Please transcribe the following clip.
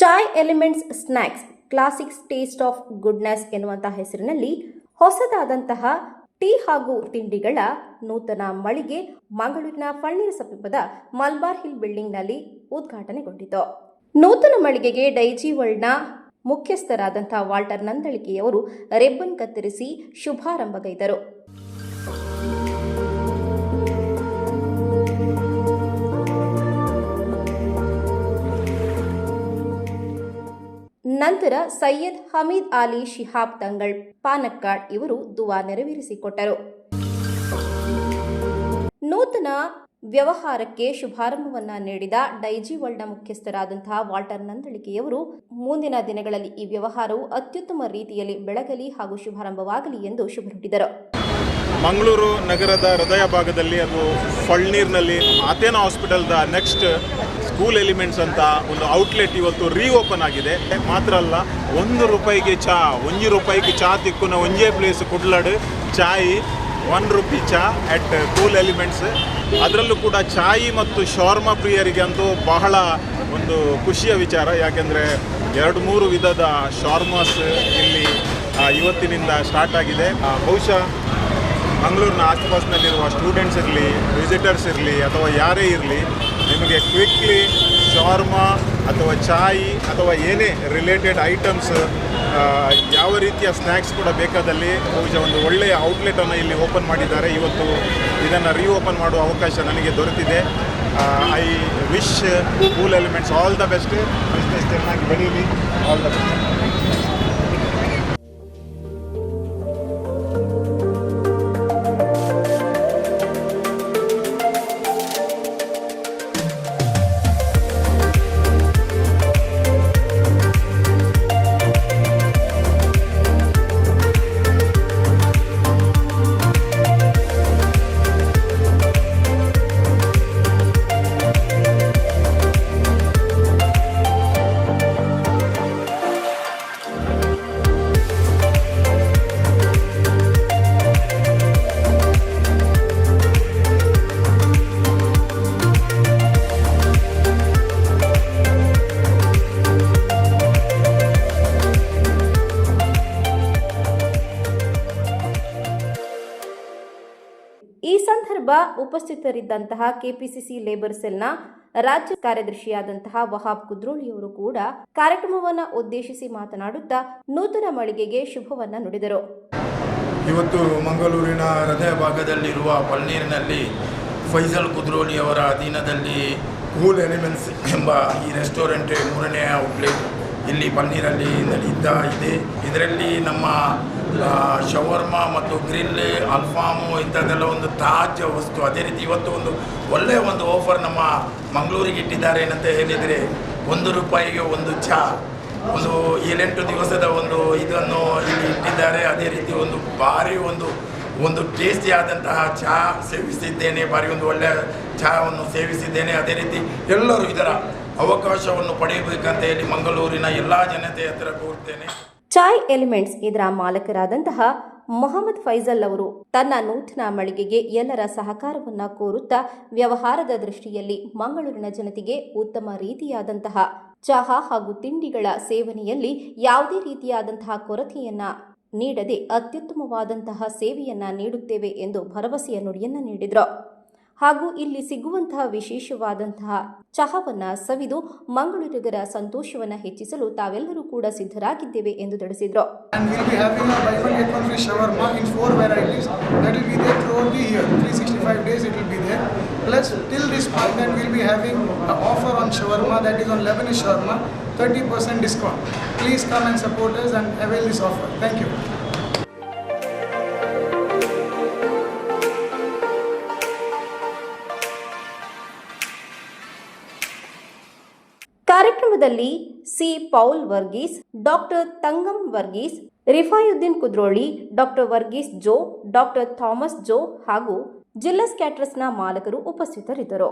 Chai elements snacks classic taste of goodness ಎನ್ನುವಂತಹ ಹೆಸರಿನಲ್ಲಿ ಹೊಸದಾದಂತಹ tea ಹಾಗೂ ತಿಂಡಿಗಳ ನೂತನ ಮಳಿಗೆ ಮಂಗಳೂರಿನ ಫಳ್ನೀರು ಸಮೀಪದ ಮಲ್ಬಾರ್ ಹಿಲ್ ಬಿಲ್ಡಿಂಗ್ನಲ್ಲಿ ಉದ್ಘಾಟನೆಗೊಂಡಿತು. ನೂತನ ಮಳಿಗೆಗೆ ಡೈಜಿ ವರ್ಲ್ಡ್ನ ಮುಖ್ಯಸ್ಥರಾದಂತಹ ವಾಲ್ಟರ್ ನಂದಳಿಕೆಯವರು ರಿಬ್ಬನ್ ಕತ್ತರಿಸಿ ಶುಭಾರಂಭಗೈದರು. ನಂತರ ಸೈಯದ್ ಹಮೀದ್ ಅಲಿ ಶಿಹಾಬ್ ತಂಗಳ್ ಪಾನಕ್ಕಾಡ್ ಇವರು ದುವಾ ನೆರವೇರಿಸಿಕೊಟ್ಟರು. ನೂತನ ವ್ಯವಹಾರಕ್ಕೆ ಶುಭಾರಂಭವನ್ನ ನೀಡಿದ ಡೈಜಿ ವರ್ಲ್ಡ್ನ ಮುಖ್ಯಸ್ಥರಾದಂತಹ ವಾಲ್ಟರ್ ನಂದಳಿಕೆಯವರು ಮುಂದಿನ ದಿನಗಳಲ್ಲಿ ಈ ವ್ಯವಹಾರವು ಅತ್ಯುತ್ತಮ ರೀತಿಯಲ್ಲಿ ಬೆಳಗಲಿ ಹಾಗೂ ಶುಭಾರಂಭವಾಗಲಿ ಎಂದು ಶುಭ ನುಡಿದರು. ಮಂಗಳೂರು ನಗರದ ಹೃದಯ ಭಾಗದಲ್ಲಿ ಅದು ಫಳ್ನೀರ್ನಲ್ಲಿ ಅಥೇನಾ ಹಾಸ್ಪಿಟಲ್ದ ನೆಕ್ಸ್ಟ್ ಸ್ಕೂಲ್ ಎಲಿಮೆಂಟ್ಸ್ ಅಂತ ಒಂದು ಔಟ್ಲೆಟ್ ಇವತ್ತು ರೀಓಪನ್ ಆಗಿದೆ. ಮಾತ್ರ ಅಲ್ಲ, ₹1 ಚಾ, ₹1 ಚಾ ತಿಕ್ಕುನ ಒಂಜೇ ಪ್ಲೇಸ್ ಕುಡ್ಲಾಡು ಚಾಯ್ ₹1 ಚಾ ಅಟ್ ಕೂಲ್ ಎಲಿಮೆಂಟ್ಸ್. ಅದರಲ್ಲೂ ಕೂಡ ಚಾಯಿ ಮತ್ತು ಶಾರ್ಮಾ ಪ್ರಿಯರಿಗೆ ಅಂತೂ ಬಹಳ ಒಂದು ಖುಷಿಯ ವಿಚಾರ. ಯಾಕೆಂದರೆ 2-3 ವಿಧದ ಶಾರ್ಮಾಸ್ ಇಲ್ಲಿ ಇವತ್ತಿನಿಂದ ಸ್ಟಾರ್ಟ್ ಆಗಿದೆ. ಬಹುಶಃ ಮಂಗಳೂರಿನ ಆಸುಪಾಸಿನಲ್ಲಿರುವ ಸ್ಟೂಡೆಂಟ್ಸ್ ಇರಲಿ, ವಿಸಿಟರ್ಸ್ ಇರಲಿ ಅಥವಾ ಯಾರೇ ಇರಲಿ, ನಿಮಗೆ ಕ್ವಿಕ್ಲಿ ಶಾರ್ಮಾ ಅಥವಾ ಚಾಯಿ ಅಥವಾ ಏನೇ ರಿಲೇಟೆಡ್ ಐಟಮ್ಸ್ ಯಾವ ರೀತಿಯ ಸ್ನ್ಯಾಕ್ಸ್ ಕೂಡ ಬೇಕಾದಲ್ಲಿ ಬಹುಶಃ ಒಂದು ಒಳ್ಳೆಯ ಔಟ್ಲೆಟನ್ನು ಇಲ್ಲಿ ಓಪನ್ ಮಾಡಿದ್ದಾರೆ. ಇವತ್ತು ಇದನ್ನು ರೀಓಪನ್ ಮಾಡುವ ಅವಕಾಶ ನನಗೆ ದೊರೆತಿದೆ. I wish cool elements all the best. Business ಚೆನ್ನಾಗಿ ಬೆಳೀಲಿ. All the best. ಈ ಸಂದರ್ಭ ಉಪಸ್ಥಿತರಿದ್ದಂತಹ ಕೆಪಿಸಿಸಿ ಲೇಬರ್ ಸೆಲ್ನ ರಾಜ್ಯ ಕಾರ್ಯದರ್ಶಿಯಾದಂತಹ ವಹಾಬ್ ಕುದ್ರೋಳಿಯವರು ಕೂಡ ಕಾರ್ಯಕ್ರಮವನ್ನು ಉದ್ದೇಶಿಸಿ ಮಾತನಾಡುತ್ತಾ ನೂತನ ಮಳಿಗೆಗೆ ಶುಭವನ್ನ ನುಡಿದರು. ಇವತ್ತು ಮಂಗಳೂರಿನ ಹೃದಯ ಭಾಗದಲ್ಲಿರುವ ಫಳ್ನೀರಿನಲ್ಲಿ ಫೈಸಲ್ ಕುದ್ರೋಳಿ ಅವರ ಅಧೀನದಲ್ಲಿ ಕೂಲ್ ಎಲಿಮೆಂಟ್ಸ್ ಎಂಬ ಈ ರೆಸ್ಟೋರೆಂಟ್ 3ನೇ ಔಟ್ಲೆಟ್ ಇಲ್ಲಿ ಫಳ್ನೀರಲ್ಲಿ ನಡೀತಾ ಇದೆ. ಇದರಲ್ಲಿ ನಮ್ಮ ಶವರ್ಮಾ ಮತ್ತು ಗ್ರಿಲ್, ಅಲ್ಫಾಮು ಇಂಥದ್ದೆಲ್ಲ ಒಂದು ತಾಜಾ ವಸ್ತು. ಅದೇ ರೀತಿ ಇವತ್ತು ಒಂದು ಒಳ್ಳೆಯ ಒಂದು ಆಫರ್ ನಮ್ಮ ಮಂಗಳೂರಿಗೆ ಇಟ್ಟಿದ್ದಾರೆ ಏನಂತ ಹೇಳಿದರೆ, ₹1 ಒಂದು ಚಹಾ, ಒಂದು 7-8 ದಿವಸದ ಒಂದು ಇದನ್ನು ಇಲ್ಲಿ ಇಟ್ಟಿದ್ದಾರೆ. ಅದೇ ರೀತಿ ಒಂದು ಭಾರಿ ಒಂದು ಟೇಸ್ಟಿ ಆದಂತಹ ಚಹಾ ಸೇವಿಸಿದ್ದೇನೆ, ಭಾರಿ ಒಂದು ಒಳ್ಳೆಯ ಚಹಾವನ್ನು ಸೇವಿಸಿದ್ದೇನೆ. ಅದೇ ರೀತಿ ಎಲ್ಲರೂ ಇದರ ಅವಕಾಶವನ್ನು ಪಡೆಯಬೇಕಂತ ಹೇಳಿ ಮಂಗಳೂರಿನ ಎಲ್ಲ ಜನತೆ ಹತ್ತಿರ ಕೋರ್ತೇನೆ. ಚಾಯ್ ಎಲಿಮೆಂಟ್ಸ್ ಇದರ ಮಾಲಕರಾದಂತಹ ಮೊಹಮ್ಮದ್ ಫೈಜಲ್ ಅವರು ತನ್ನ ನೂತನ ಮಳಿಗೆಗೆ ಎಲ್ಲರ ಸಹಕಾರವನ್ನ ಕೋರುತ್ತಾ ವ್ಯವಹಾರದ ದೃಷ್ಟಿಯಲ್ಲಿ ಮಂಗಳೂರಿನ ಜನತೆಗೆ ಉತ್ತಮ ರೀತಿಯಾದಂತಹ ಚಹಾ ಹಾಗೂ ತಿಂಡಿಗಳ ಸೇವನೆಯಲ್ಲಿ ಯಾವುದೇ ರೀತಿಯಾದಂತಹ ಕೊರತೆಯನ್ನ ನೀಡದೆ ಅತ್ಯುತ್ತಮವಾದಂತಹ ಸೇವೆಯನ್ನ ನೀಡುತ್ತೇವೆ ಎಂದು ಭರವಸೆಯ ನುಡಿಯನ್ನ ನೀಡಿದರು. ಹಾಗೂ ಇಲ್ಲಿ ಸಿಗುವಂತಹ ವಿಶೇಷವಾದಂತಹ ಚಹಾವನ್ನ ಸವಿದು ಮಂಗಳೂರಿಗರ ಸಂತೋಷವನ್ನ ಹೆಚ್ಚಿಸಲು ತಾವೆಲ್ಲರೂ ಕೂಡ ಸಿದ್ಧರಾಗಿದ್ದೇವೆ ಎಂದು ತಿಳಿಸಿದರು. ಕಾರ್ಯಕ್ರಮದಲ್ಲಿ C Paul Varghese, doctor Thangam Varghese, Rifayuddeen Kudroli, doctor Varghese Joe, doctor Thomas Joe ಹಾಗೂ ಜಿಲ್ಲಾ ಕ್ಯಾಟರರ್ಸ್ನ ಮಾಲಕರು ಉಪಸ್ಥಿತರಿದ್ದರು.